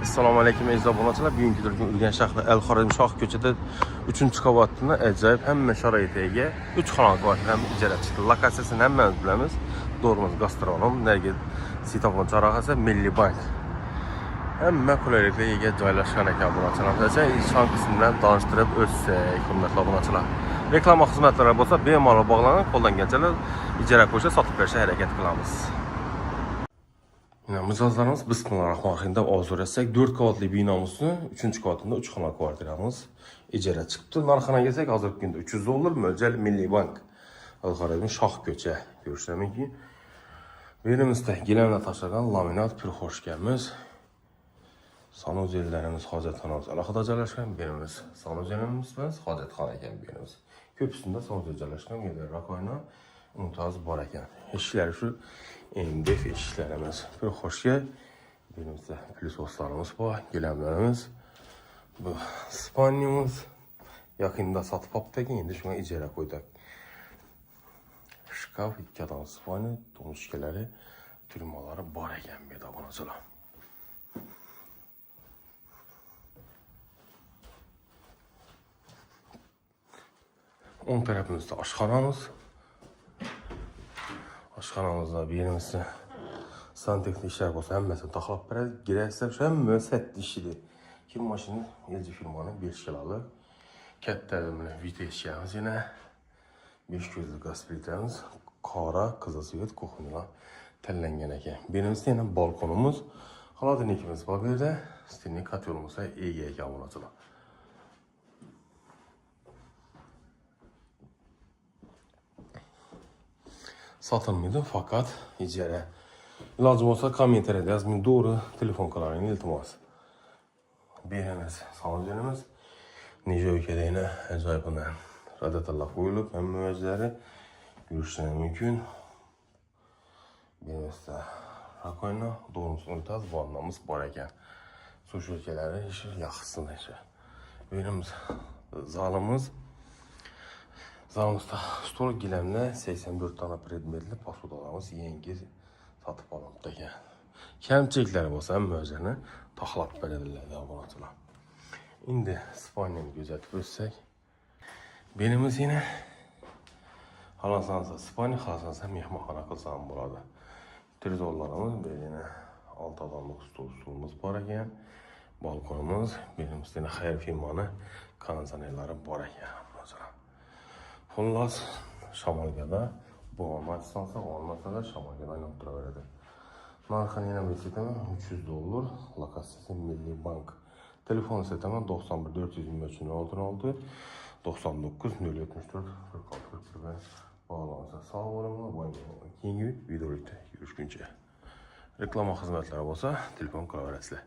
Assalomu alaykum aziz obunachilar. Bugungi turkum Urganch shahri Al-Xorazm Shoh ko'chada 3-qavatda ajoyib hamma sharoitga ega 3 xonali kvartirani ijaraga chiqdi. Lokatsiyasini hammamiz bilamiz. Dorimiz gastronom, nerga Sitofon chorrahasi Milliy bank. Hamma qulayliklarga ega joylashgan ekan obunachilar. Ishon qismidan tanishtirib o'tsak, hurmatli obunachilar. Reklama xizmatlari bo'lsa bemalol bog'lanib, qo'llanganchalar ijara qo'yishga sotib berishga harakat qilamiz. Mijozlarimiz bismillahirrohmanirrohim deb orzu etsak 4 qavatli binomizni 3-qavatida 3 xona kvartiramiz ijara chiqibdi. Narxini kelsak hozirgi kunda $300 mo'ljal Milliy bank. Al-Xorazm Shoh ko'cha. Ko'rishlar mumkin. Berimizda gilamlar tashlangan laminat pirxoshkamiz. Sanuzellarimiz hojatxonamiz alohida joylashgan. Berimiz sanuzelimiz bilan hojatxona ekan berimiz. Ko'psida sanuzel joylashgan, yerda rakoyna mumtoz bor ekan. Eshiklari shu MDF eshiklarimiz. Bir xo'shga berimizda plyuslarimiz bor, gilamlarimiz. Bu spaniyamiz yaqinda sotib oldik, endi shunga ijara qo'ydik. Shkaf, 2 adam spaniya, tumshkalari, turmalari bor ekan bu yerda obunachilar. O'ng tarafimizda oshxonamiz. Oshxonamizda berimizda santexnik ishlar bo'lsa hammasini taxlab beradi. Girasiz hamma set ishidi. Kim mashina LG firmaning 5 kilolik katta vitesiyamiz yana 5 ko'zli gaz plitamiz, qora, qizil svet kuxonlar tanlangan ekan. Berimizda yana balkonimiz, xolodilnikimiz bor bu yerda. Stinning kotelimiz ega ekan obunachilar. Sotilmaydi, faqat ijara. Iloji bo'lsa kommentariyada yozing, to'g'ri telefon qilaring iltimos. Beramiz, sanuzelimiz nijoykadagina ajoyib bilan radiatorlar qo'yilib, hamma vajlari yurishlari mumkin. Berimizda rakoyna, dorimiz unitaz, vannamiz bor ekan. Suv sho'rkalari ishi yaxshisin ishi. Beramiz zalimiz. Zalimizda stol gilamlar 84 tane predmetli posudalarimiz yangi sotib olindi ekan. Kamchiliklari bo'lsa hamma o'zini taxlab beradilar obunachilar. Endi spaniyani kuzatib o'tsak, berimiz yana xalosansa spaniya, xalosansa mehmonxona qilsa ham bo'ladi. Televizorlarimiz bu yana 6 odamlik stolimiz bor ekan. Balkonimiz, berimizda yana xayr firmani konditsionerlari bor ekan. Xullas, shamolgada bu olmasa olmasa shamolga aylanib turaveradi. Narxini yana aytaman, $300, lokatsiyasi Milliy bank. Telefon setaman 91 423 06 99 074 46 bağlansa sağ olun. Keyingi videoda görüşguncha. Reklama xizmatlari bo'lsa, telefon qilaverasizlar.